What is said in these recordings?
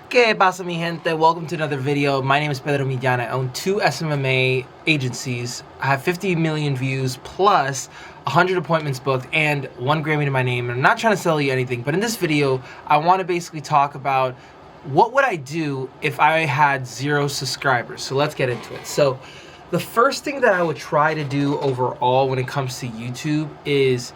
¿Qué pasa, mi gente? Welcome to another video. My name is Pedro Millán. I own 2 SMMA agencies. I have 50 million views plus 100 appointments booked and 1 Grammy to my name. And I'm not trying to sell you anything, but in this video, I want to basically talk about what would I do if I had 0 subscribers. So let's get into it. So the first thing that I would try to do overall when it comes to YouTube is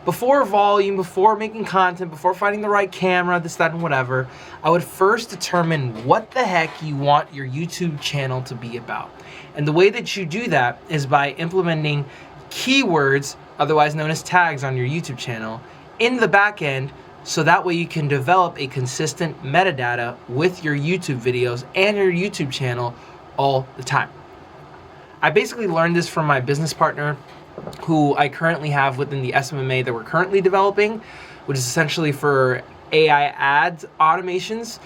before volume, before making content, before finding the right camera, this, that, and whatever, I would first determine what the heck you want your YouTube channel to be about. And the way that you do that is by implementing keywords, otherwise known as tags, on your YouTube channel in the back end, so that way you can develop a consistent metadata with your YouTube videos and your YouTube channel all the time. I basically learned this from my business partner, who I currently have within the SMMA that we're currently developing, which is essentially for AI ads automations.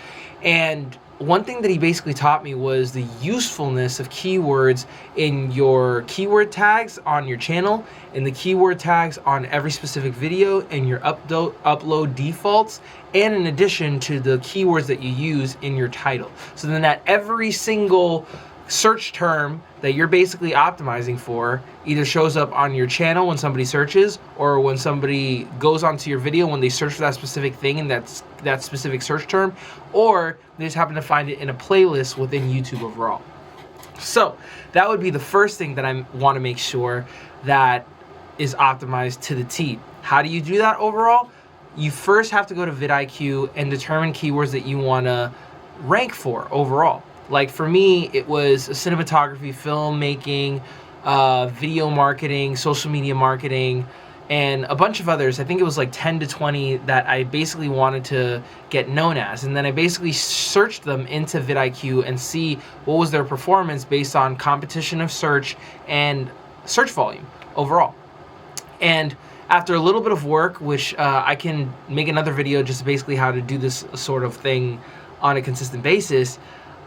And one thing that he basically taught me was the usefulness of keywords in your keyword tags on your channel, in the keyword tags on every specific video, and your upload defaults, and in addition to the keywords that you use in your title. So then that every single search term that you're basically optimizing for either shows up on your channel when somebody searches, or when somebody goes onto your video when they search for that specific thing and that specific search term, or they just happen to find it in a playlist within YouTube overall. So that would be the first thing that I want to make sure that is optimized to the T. How do you do that overall? You first have to go to vidIQ and determine keywords that you want to rank for overall. Like for me, it was cinematography, filmmaking, video marketing, social media marketing, and a bunch of others. I think it was like 10 to 20 that I basically wanted to get known as. And then I basically searched them into vidIQ and see what was their performance based on competition of search and search volume overall. And after a little bit of work, which I can make another video just basically how to do this sort of thing on a consistent basis,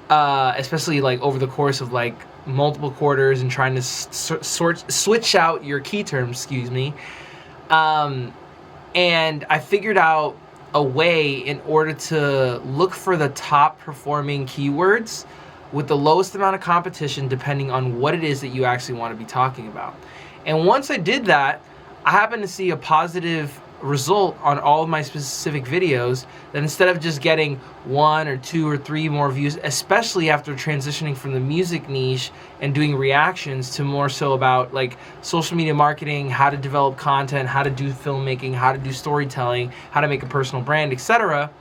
especially like over the course of like multiple quarters and trying to switch out your key terms, and I figured out a way in order to look for the top performing keywords with the lowest amount of competition, depending on what it is that you actually want to be talking about. And once I did that, I happened to see a positive result on all of my specific videos, that instead of just getting 1 or 2 or 3 more views, especially after transitioning from the music niche and doing reactions to more so about like social media marketing, how to develop content, how to do filmmaking, how to do storytelling, how to make a personal brand, etc.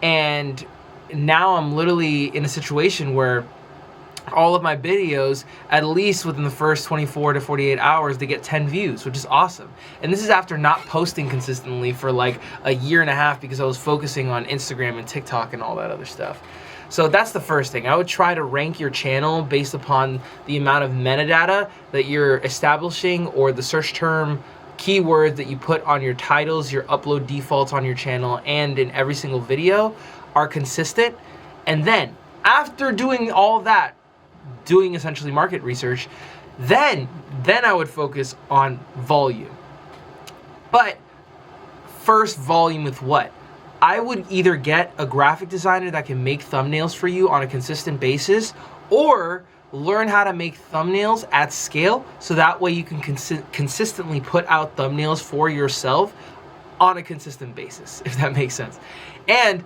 And now I'm literally in a situation where all of my videos, at least within the first 24 to 48 hours, they get 10 views, which is awesome. And this is after not posting consistently for like a year and a half because I was focusing on Instagram and TikTok and all that other stuff. So that's the first thing. I would try to rank your channel based upon the amount of metadata that you're establishing, or the search term keywords that you put on your titles, your upload defaults on your channel, and in every single video are consistent. And then after doing all that, doing essentially market research, then I would focus on volume. But first, volume with what? I would either get a graphic designer that can make thumbnails for you on a consistent basis, or learn how to make thumbnails at scale, so that way you can consistently put out thumbnails for yourself on a consistent basis, if that makes sense. And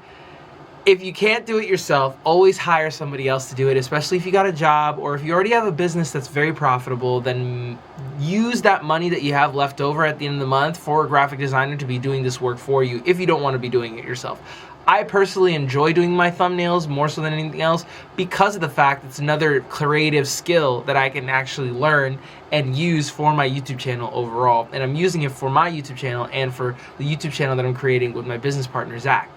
if you can't do it yourself, always hire somebody else to do it, especially if you got a job, or if you already have a business that's very profitable, then use that money that you have left over at the end of the month for a graphic designer to be doing this work for you if you don't want to be doing it yourself. I personally enjoy doing my thumbnails more so than anything else because of the fact it's another creative skill that I can actually learn and use for my YouTube channel overall. And I'm using it for my YouTube channel and for the YouTube channel that I'm creating with my business partner, Zach.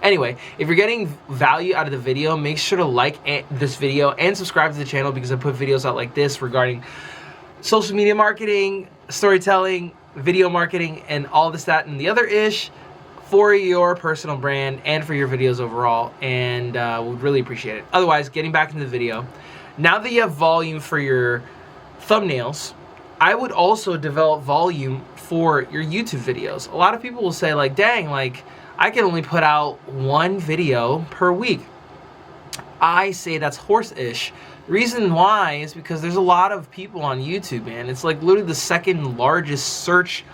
Anyway, if you're getting value out of the video, make sure to like this video and subscribe to the channel, because I put videos out like this regarding social media marketing, storytelling, video marketing, and all this, that, and the other ish for your personal brand and for your videos overall, and would really appreciate it. Otherwise, getting back into the video, now that you have volume for your thumbnails, I would also develop volume for your YouTube videos. A lot of people will say like, dang, like I can only put out one video per week. I say that's horse-ish. The reason why is because there's a lot of people on YouTube, man. It's like literally the second largest search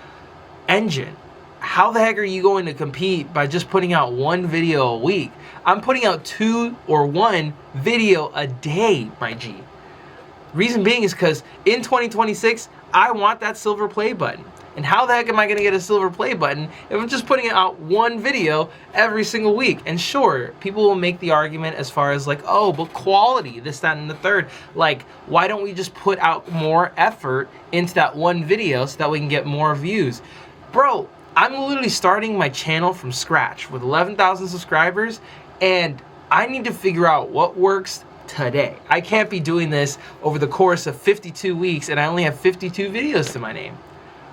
engine. How the heck are you going to compete by just putting out one video a week? I'm putting out 2 or 1 video a day, my G. Reason being is because in 2026, I want that silver play button. And how the heck am I going to get a silver play button if I'm just putting out one video every single week? And sure, people will make the argument as far as like, oh, but quality, this, that, and the third. Like, why don't we just put out more effort into that one video so that we can get more views? Bro, I'm literally starting my channel from scratch with 11,000 subscribers, and I need to figure out what works today. I can't be doing this over the course of 52 weeks and I only have 52 videos to my name.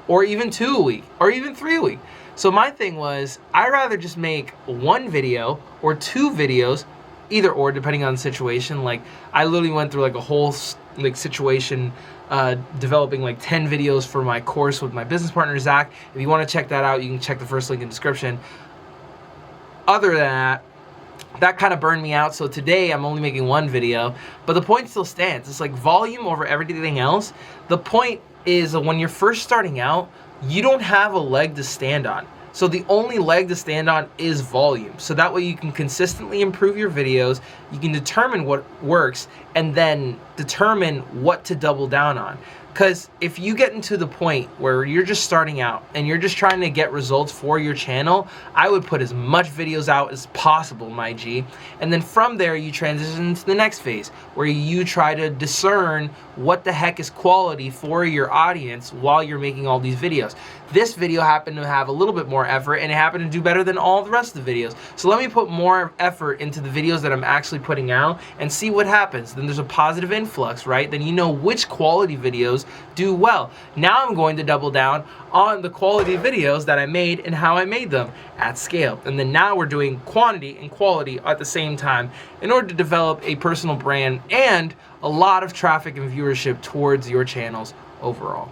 Or even 2 a week, or even 3 a week. So my thing was, I'd rather just make 1 video or 2 videos, either or, depending on the situation. Like, I literally went through like a whole like situation, developing like 10 videos for my course with my business partner, Zach. If you want to check that out, you can check the first link in the description. Other than that kind of burned me out. So today I'm only making 1 video, but the point still stands. It's like volume over everything else. The point is that when you're first starting out, you don't have a leg to stand on. So the only leg to stand on is volume. So that way you can consistently improve your videos, you can determine what works, and then determine what to double down on. Because if you get into the point where you're just starting out and you're just trying to get results for your channel, I would put as much videos out as possible, my G. And then from there, you transition to the next phase where you try to discern what the heck is quality for your audience while you're making all these videos. This video happened to have a little bit more effort and it happened to do better than all the rest of the videos. So let me put more effort into the videos that I'm actually putting out and see what happens. Then there's a positive influx, right? Then you know which quality videos do well. Now I'm going to double down on the quality videos that I made and how I made them at scale. And then now we're doing quantity and quality at the same time in order to develop a personal brand and a lot of traffic and viewership towards your channels overall.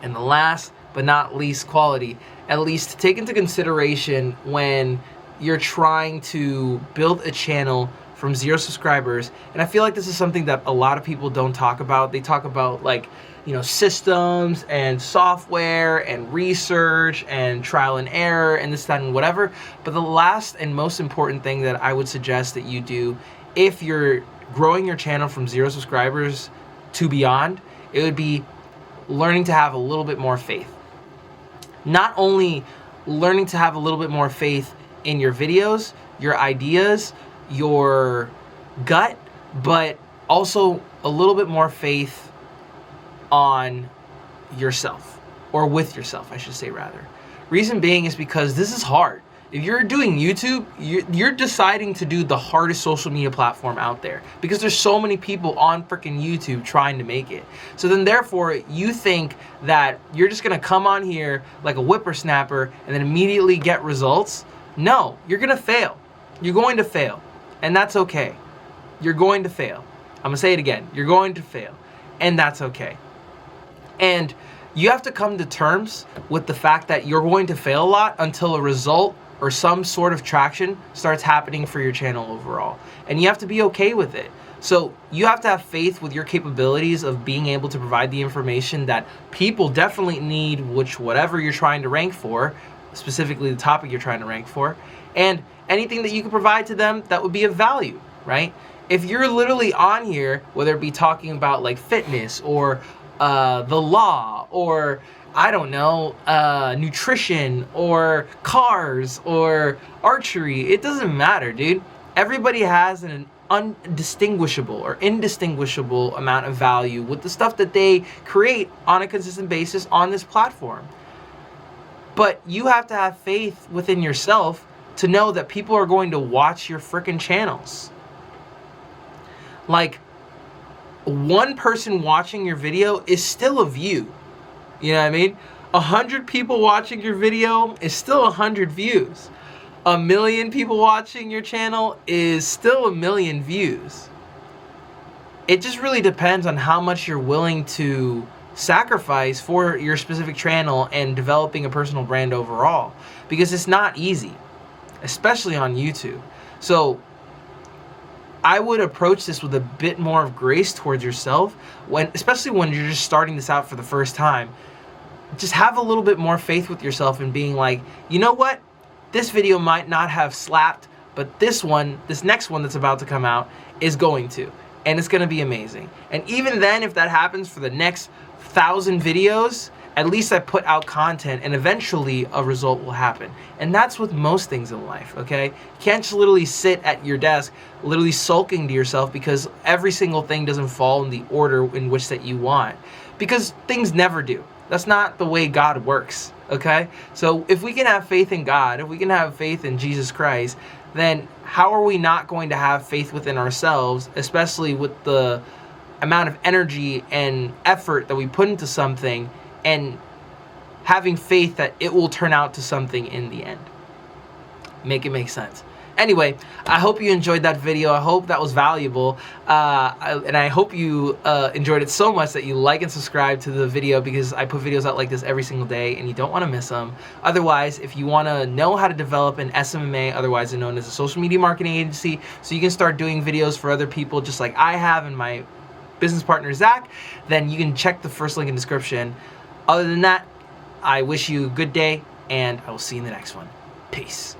And the last but not least, quality, at least take into consideration when you're trying to build a channel from 0 subscribers. And I feel like this is something that a lot of people don't talk about. They talk about, like, you know, systems and software and research and trial and error and this, that, and whatever. But the last and most important thing that I would suggest that you do if you're growing your channel from 0 subscribers to beyond, it would be learning to have a little bit more faith. Not only learning to have a little bit more faith in your videos, your ideas, your gut, but also a little bit more faith on yourself, or with yourself, I should say rather. Reason being is because this is hard. If you're doing YouTube, you're deciding to do the hardest social media platform out there because there's so many people on freaking YouTube trying to make it. So then therefore you think that you're just gonna come on here like a whippersnapper and then immediately get results. No, you're gonna fail. You're going to fail. And that's okay. You're going to fail. I'm gonna say it again. You're going to fail. And that's okay. And you have to come to terms with the fact that you're going to fail a lot until a result or some sort of traction starts happening for your channel overall. And you have to be okay with it. So you have to have faith with your capabilities of being able to provide the information that people definitely need, which whatever you're trying to rank for, specifically the topic you're trying to rank for, and anything that you can provide to them that would be of value, right? If you're literally on here, whether it be talking about like fitness or the law or I don't know, nutrition or cars or archery, it doesn't matter, dude. Everybody has an undistinguishable or indistinguishable amount of value with the stuff that they create on a consistent basis on this platform. But you have to have faith within yourself to know that people are going to watch your frickin' channels. Like, one person watching your video is still a view. You know what I mean? 100 people watching your video is still 100 views. 1 million people watching your channel is still 1 million views. It just really depends on how much you're willing to sacrifice for your specific channel and developing a personal brand overall. Because it's not easy. especially on YouTube. So I would approach this with a bit more of grace towards yourself, especially when you're just starting this out for the first time. Just have a little bit more faith with yourself and being like, you know what? This video might not have slapped, but this next one that's about to come out is going to. And it's going to be amazing. And even then, if that happens for the next 1,000 videos, at least I put out content and eventually a result will happen. And that's with most things in life, okay? You can't just literally sit at your desk, literally sulking to yourself because every single thing doesn't fall in the order in which that you want. Because things never do. That's not the way God works, okay? So if we can have faith in God, if we can have faith in Jesus Christ, then how are we not going to have faith within ourselves, especially with the amount of energy and effort that we put into something and having faith that it will turn out to something in the end? Make it make sense. Anyway, I hope you enjoyed that video. I hope that was valuable. And I hope you enjoyed it so much that you like and subscribe to the video, because I put videos out like this every single day and you don't want to miss them. Otherwise, if you want to know how to develop an SMMA, otherwise known as a social media marketing agency, so you can start doing videos for other people just like I have and my business partner Zach, then you can check the first link in the description. Other than that, I wish you a good day and I will see you in the next one. Peace.